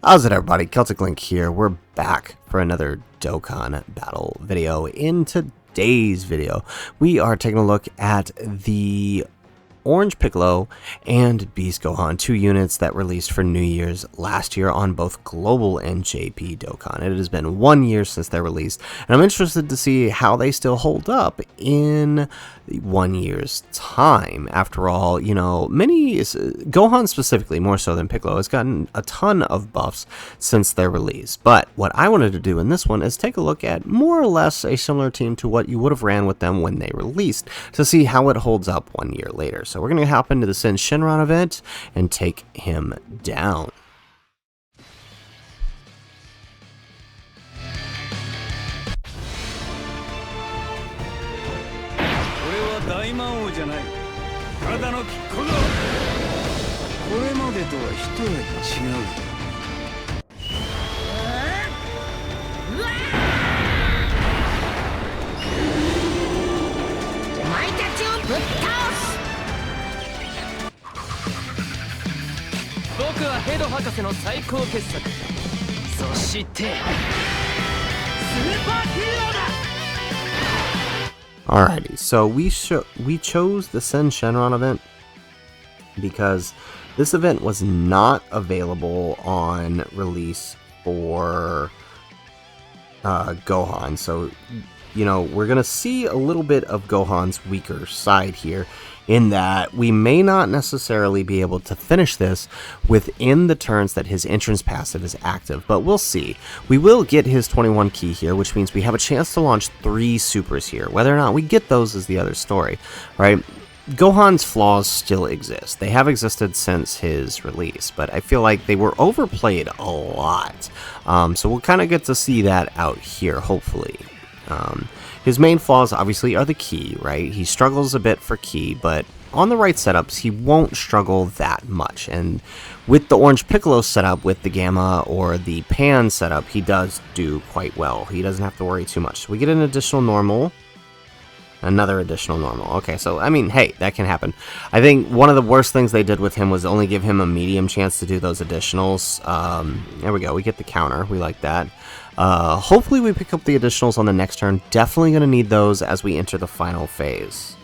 How's it, everybody? Celtic Link here. We're back for another Dokkan battle video. In today's video, we are taking a look at the Orange Piccolo and Beast Gohan, two units that released for New Year's last year on both Global and JP Dokkan. It has been 1 year since their release, and I'm interested to see how they still hold up in 1 year's time. After all, you know, Gohan specifically, more so than Piccolo, has gotten a ton of buffs since their release. But what I wanted to do in this one is take a look at more or less a similar team to what you would have ran with them when they released, to see how it holds up 1 year later. So we're going to hop into the Shenron Event and take him down. Alrighty, so we chose the Shenron event because this event was not available on release for Gohan. So, you know, we're going to see a little bit of Gohan's weaker side here, in that we may not necessarily be able to finish this within the turns that his entrance passive is active, but we'll see. We will get his 21 key here, which means we have a chance to launch 3 supers here. Whether or not we get those is the other story, right? Gohan's flaws still exist. They have existed since his release, but I feel like they were overplayed a lot. So we'll kind of get to see that out here, hopefully. His main flaws obviously are the key, right? He struggles a bit for key, but on the right setups, he won't struggle that much. And with the Orange Piccolo setup, with the Gamma or the Pan setup, he does do quite well. He doesn't have to worry too much. So we get an additional normal. Another additional normal. Okay, so, I mean, hey, that can happen. I think one of the worst things they did with him was only give him a medium chance to do those additionals. There we go. We get the counter. We like that. Hopefully we pick up the additionals on the next turn. Definitely going to need those as we enter the final phase.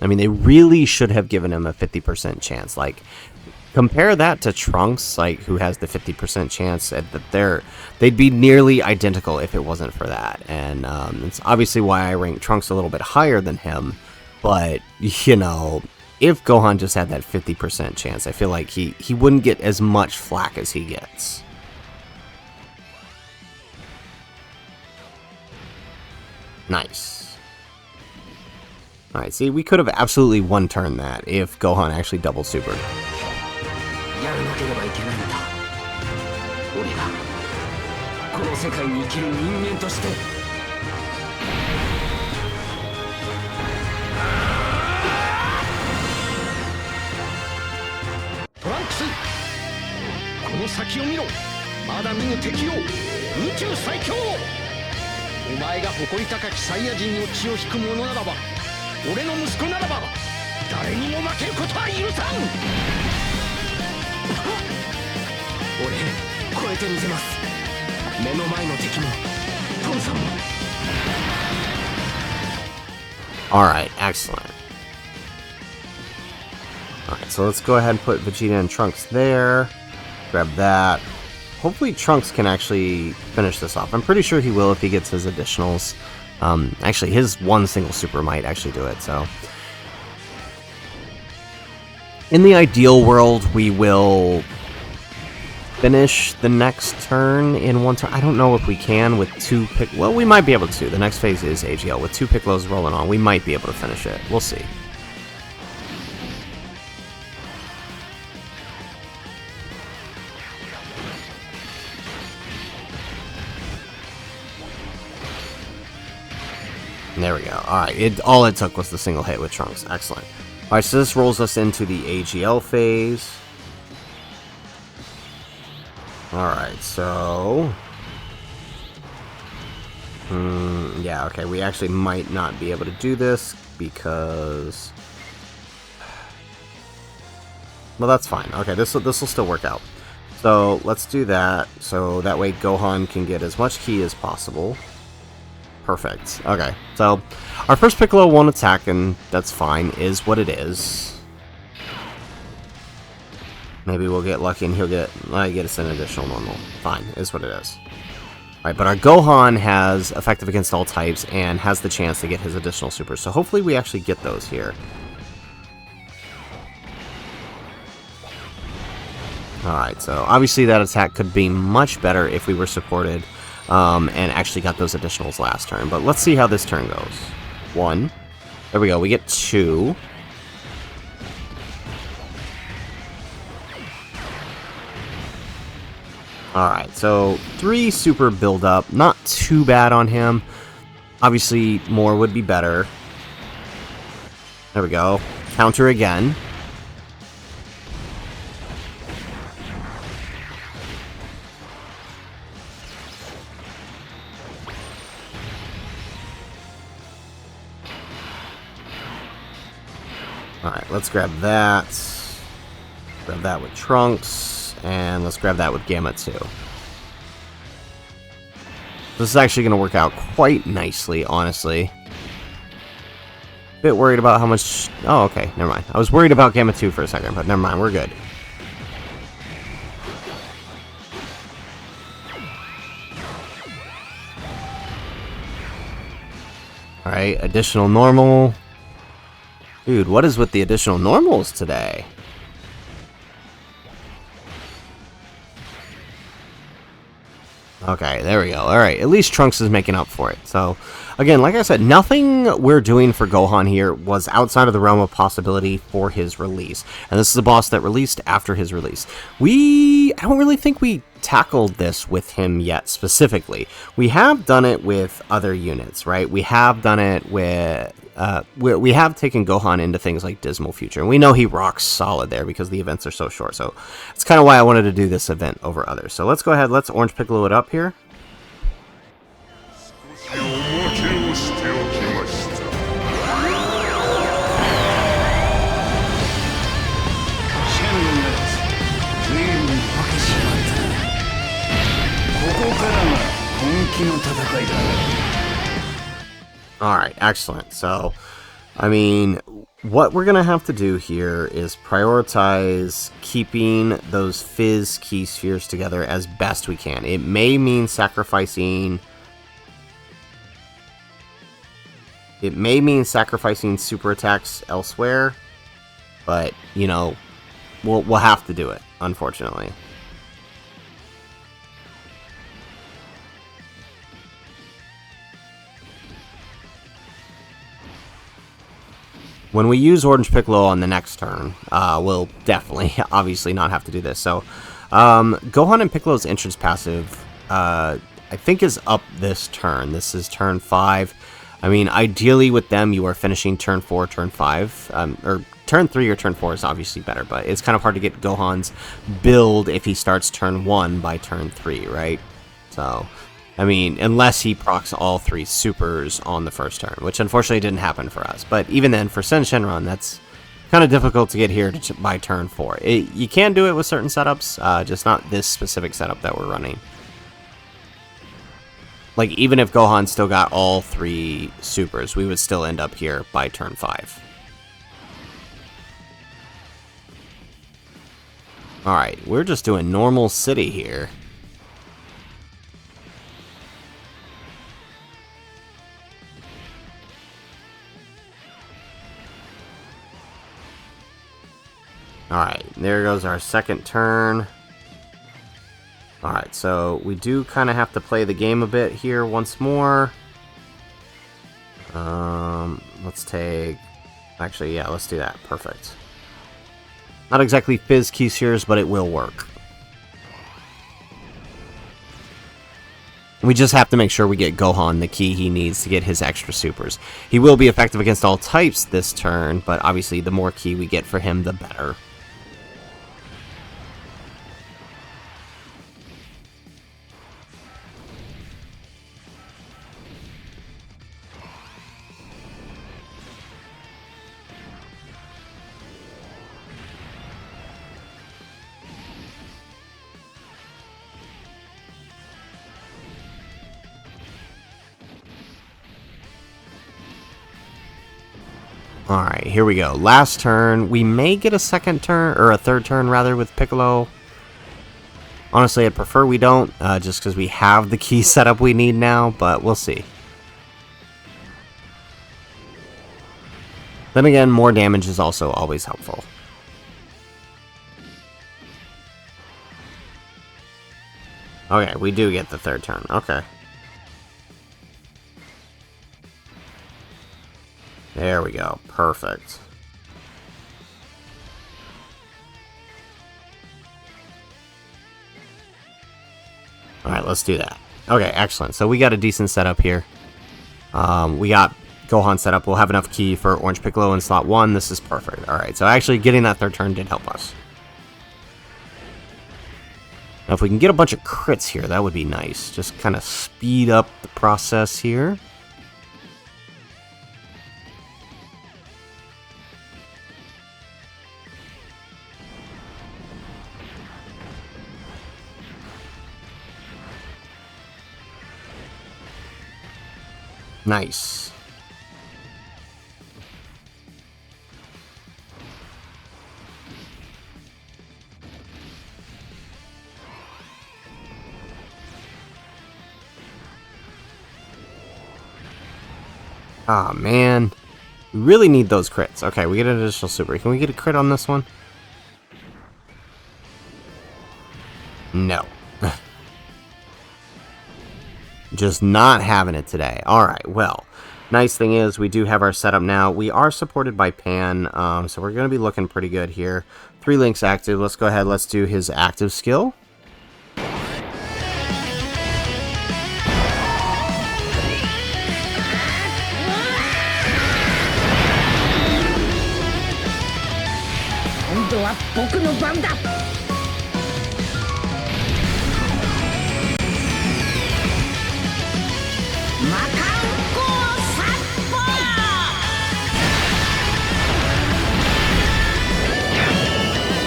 I mean, they really should have given him a 50% chance. Like, compare that to Trunks, like, who has the 50% chance that they'd be nearly identical if it wasn't for that. And it's obviously why I rank Trunks a little bit higher than him. But, you know, if Gohan just had that 50% chance, I feel like he wouldn't get as much flack as he gets. Nice. Alright, see, we could have absolutely one-turned that if Gohan actually double supered. Alright, excellent. Alright, so let's go ahead and put Vegeta and Trunks there. Grab that. Hopefully Trunks can actually finish this off. I'm pretty sure he will if he gets his additionals. Actually, his one single super might actually do it, so. In the ideal world, we will finish the next turn in one turn. I don't know if we can with 2 well, we might be able to. The next phase is AGL. With 2 Piccolos rolling on, we might be able to finish it. We'll see. There we go. Alright, all it took was the single hit with Trunks. Excellent. Alright, so this rolls us into the AGL phase. Alright, so Yeah, okay, we actually might not be able to do this because... Well, that's fine. Okay, this will still work out. So let's do that, so that way Gohan can get as much ki as possible. Perfect. Okay, so our first Piccolo won't attack, and that's fine, is what it is. Maybe we'll get lucky and he'll get us an additional normal. Fine, is what it is. Alright, but our Gohan has effective against all types and has the chance to get his additional supers, so hopefully we actually get those here. Alright, so obviously that attack could be much better if we were supported and actually got those additionals last turn. But let's see how this turn goes. 1. There we go, we get 2. Alright, so 3 super build up. Not too bad on him. Obviously, more would be better. There we go. Counter again. Alright, let's grab that. Grab that with Trunks. And let's grab that with Gamma too. This is actually going to work out quite nicely, honestly. Bit worried about how much... Oh, okay, never mind. I was worried about Gamma 2 for a second, but never mind, we're good. Alright, additional normal. Dude, what is with the additional normals today? Okay, there we go. Alright, at least Trunks is making up for it. So, again, like I said, nothing we're doing for Gohan here was outside of the realm of possibility for his release. And this is a boss that released after his release. I don't really think we tackled this with him yet, specifically. We have done it with other units, right? We have done it with... we have taken Gohan into things like Dismal Future, and we know he rocks solid there because the events are so short. So it's kind of why I wanted to do this event over others. So let's go ahead, let's Orange Piccolo it up here. Alright, excellent. So, I mean, what we're going to have to do here is prioritize keeping those Fizz Key Spheres together as best we can. It may mean sacrificing... It may mean sacrificing super attacks elsewhere, but, you know, we'll have to do it, unfortunately. When we use Orange Piccolo on the next turn, we'll definitely, obviously, not have to do this. So, Gohan and Piccolo's entrance passive, I think is up this turn. This is turn 5. I mean, ideally with them, you are finishing turn 4, turn 5, or turn 3 or turn 4 is obviously better, but it's kind of hard to get Gohan's build if he starts turn 1 by turn 3, right? So... I mean, unless he procs all 3 supers on the first turn, which unfortunately didn't happen for us. But even then, for Shenron, that's kind of difficult to get here by turn 4. You can do it with certain setups, just not this specific setup that we're running. Like, even if Gohan still got all 3 supers, we would still end up here by turn 5. Alright, we're just doing normal city here. Alright, there goes our second turn. Alright, so we do kind of have to play the game a bit here once more. Let's take... Actually, yeah, let's do that. Perfect. Not exactly Fizz Key Spheres, but it will work. We just have to make sure we get Gohan the key he needs to get his extra supers. He will be effective against all types this turn, but obviously the more key we get for him, the better. Alright, here we go. Last turn. We may get a second turn, or a third turn rather, with Piccolo. Honestly, I'd prefer we don't, just because we have the key setup we need now, but we'll see. Then again, more damage is also always helpful. Okay, we do get the third turn. Okay. There we go. Perfect. Alright, let's do that. Okay, excellent. So we got a decent setup here. We got Gohan set up. We'll have enough ki for Orange Piccolo in slot 1. This is perfect. Alright, so actually getting that third turn did help us. Now if we can get a bunch of crits here, that would be nice. Just kind of speed up the process here. Nice. Ah, man. We really need those crits. Okay, we get an additional super. Can we get a crit on this one? No. Just not having it today. Alright, well. Nice thing is, we do have our setup now. We are supported by Pan, so we're going to be looking pretty good here. 3 links active. Let's go ahead. Let's do his active skill.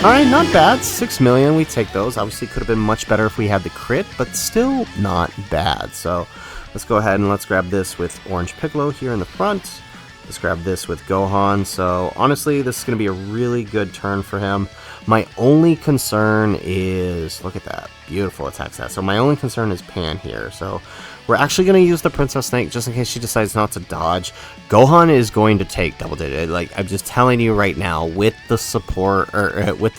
Alright, not bad. 6 million, we take those. Obviously could have been much better if we had the crit, but still not bad. So let's go ahead and let's grab this with Orange Piccolo here in the front. Let's grab this with Gohan. So honestly, this is going to be a really good turn for him. My only concern is, look at that, beautiful attack stat. So my only concern is Pan here. So we're actually going to use the Princess Snake just in case she decides not to dodge. Gohan is going to take double digit. Like, I'm just telling you right now, with the support, with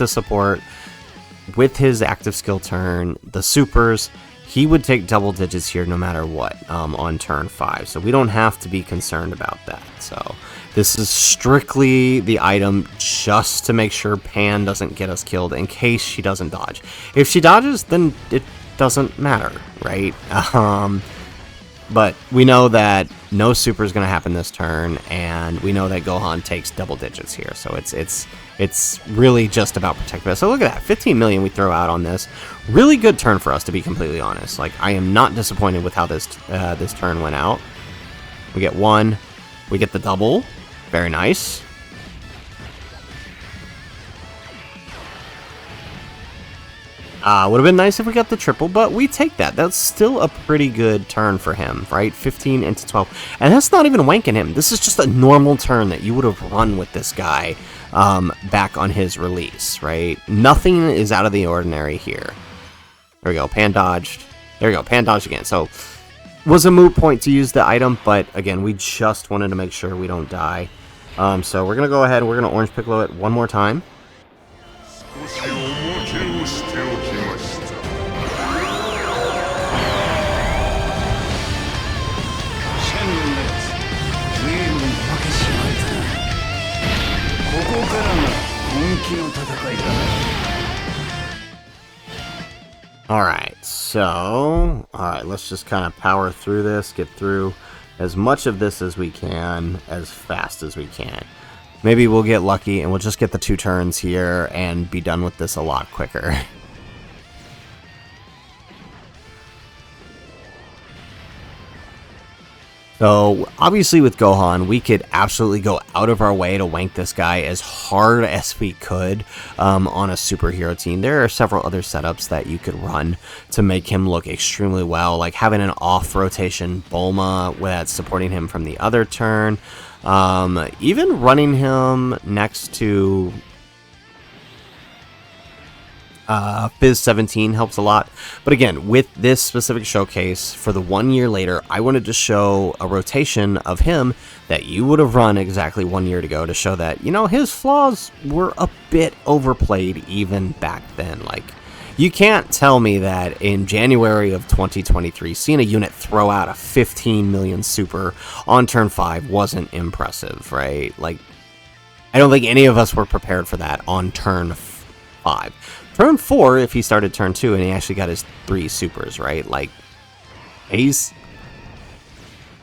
his active skill turn, the supers, he would take double digits here no matter what on turn 5. So we don't have to be concerned about that. So this is strictly the item just to make sure Pan doesn't get us killed in case she doesn't dodge. If she dodges, then it doesn't matter, right? But we know that no super is going to happen this turn, and we know that Gohan takes double digits here. So it's really just about protecting us. So look at that, 15 million we throw out on this. Really good turn for us, to be completely honest. Like, I am not disappointed with how this this turn went out. We get 1, we get the double, very nice. Would have been nice if we got the triple, but we take that. That's still a pretty good turn for him, right? 15 into 12. And that's not even wanking him. This is just a normal turn that you would have run with this guy back on his release, right? Nothing is out of the ordinary here. There we go, Pan dodged. There we go, Pan dodged again. So, was a moot point to use the item, but again, we just wanted to make sure we don't die. So we're going to go ahead and we're going to Orange Piccolo it one more time. Alright, so, let's just kind of power through this, get through as much of this as we can, as fast as we can. Maybe we'll get lucky and we'll just get the 2 turns here and be done with this a lot quicker. So obviously with Gohan, we could absolutely go out of our way to wank this guy as hard as we could on a superhero team. There are several other setups that you could run to make him look extremely well, like having an off rotation Bulma that's supporting him from the other turn. Even running him next to Fizz 17 helps a lot. But again, with this specific showcase, for the 1 year later, I wanted to show a rotation of him that you would have run exactly 1 year ago to show that, you know, his flaws were a bit overplayed even back then. Like, you can't tell me that in January of 2023, seeing a unit throw out a 15 million super on turn 5 wasn't impressive, right? Like, I don't think any of us were prepared for that on turn 5. Turn 4, if he started turn 2 and he actually got his 3 supers, right? Like, he's...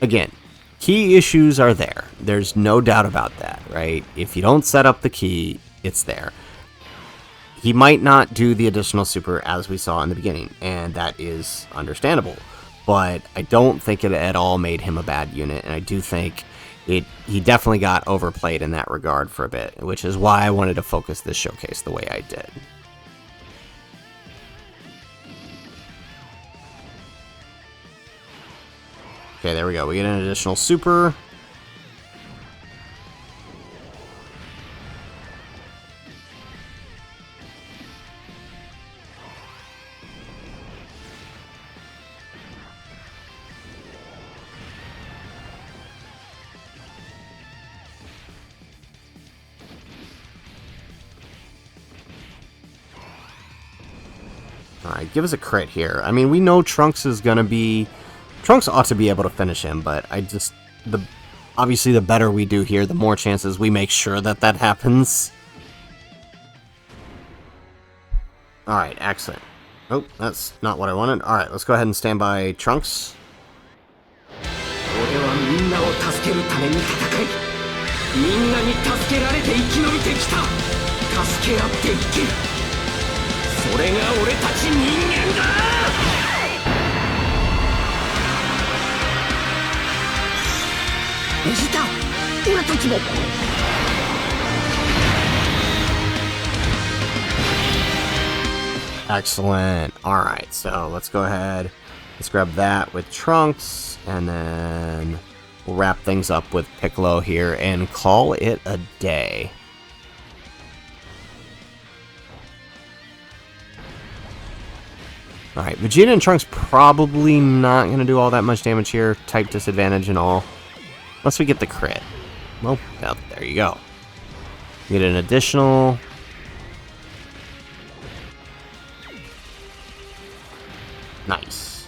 Again, key issues are there. There's no doubt about that, right? If you don't set up the key, it's there. He might not do the additional super as we saw in the beginning, and that is understandable. But I don't think it at all made him a bad unit, and I do think he definitely got overplayed in that regard for a bit, which is why I wanted to focus this showcase the way I did. Okay, there we go. We get an additional super. Alright, give us a crit here. I mean, we know Trunks is going to be... Trunks ought to be able to finish him, but I just... Obviously, the better we do here, the more chances we make sure that that happens. Alright, excellent. Oh, that's not what I wanted. Alright, let's go ahead and stand by Trunks. Excellent. Alright, so let's go ahead. Let's grab that with Trunks, and then we'll wrap things up with Piccolo here and call it a day. Alright, Vegeta and Trunks probably not going to do all that much damage here. Type disadvantage and all. Unless we get the crit. Well, there you go. Get an additional... Nice.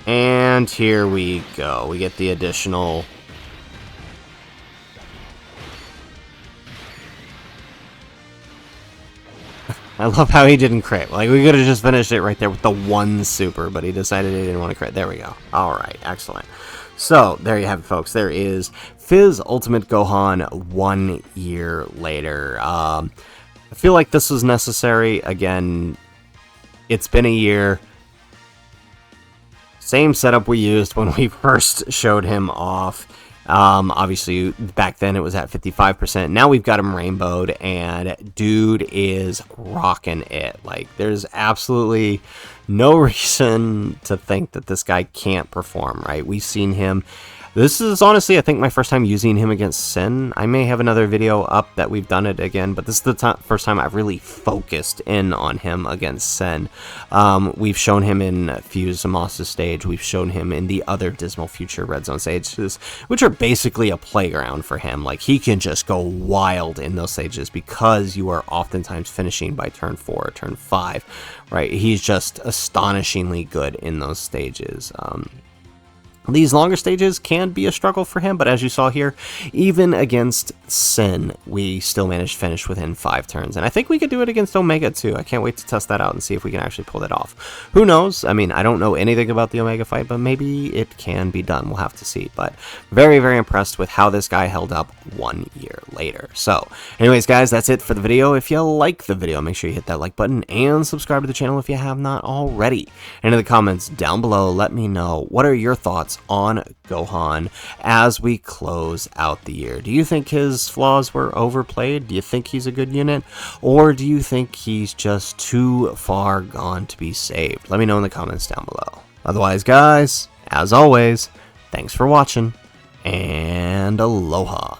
And here we go. We get the additional... I love how he didn't crit. Like, we could have just finished it right there with the 1 super, but he decided he didn't want to crit. There we go. Alright, excellent. So, there you have it, folks. There is Fizz Ultimate Gohan 1 year later. I feel like this was necessary. Again, it's been a year. Same setup we used when we first showed him off. Obviously, back then it was at 55%. Now we've got him rainbowed, and dude is rocking it. Like, there's absolutely no reason to think that this guy can't perform, right? We've seen him. This is honestly, I think, my first time using him against Sin. I may have another video up that we've done it again, but this is the first time I've really focused in on him against Sin. We've shown him in Fuse Zamasu stage. We've shown him in the other Dismal Future Red Zone stages, which are basically a playground for him. Like, he can just go wild in those stages because you are oftentimes finishing by turn 4 or turn 5, right? He's just astonishingly good in those stages. These longer stages can be a struggle for him, but as you saw here, even against Sin, we still managed to finish within 5 turns. And I think we could do it against Omega too. I can't wait to test that out and see if we can actually pull that off. Who knows? I mean, I don't know anything about the Omega fight, but maybe it can be done. We'll have to see. But very, very impressed with how this guy held up 1 year later. So, anyways, guys, that's it for the video. If you like the video, make sure you hit that like button and subscribe to the channel if you have not already. And in the comments down below, let me know, what are your thoughts on Gohan as we close out the year? Do you think his flaws were overplayed? Do you think he's a good unit? Or do you think he's just too far gone to be saved? Let me know in the comments down below. Otherwise, guys, as always, thanks for watching, and aloha.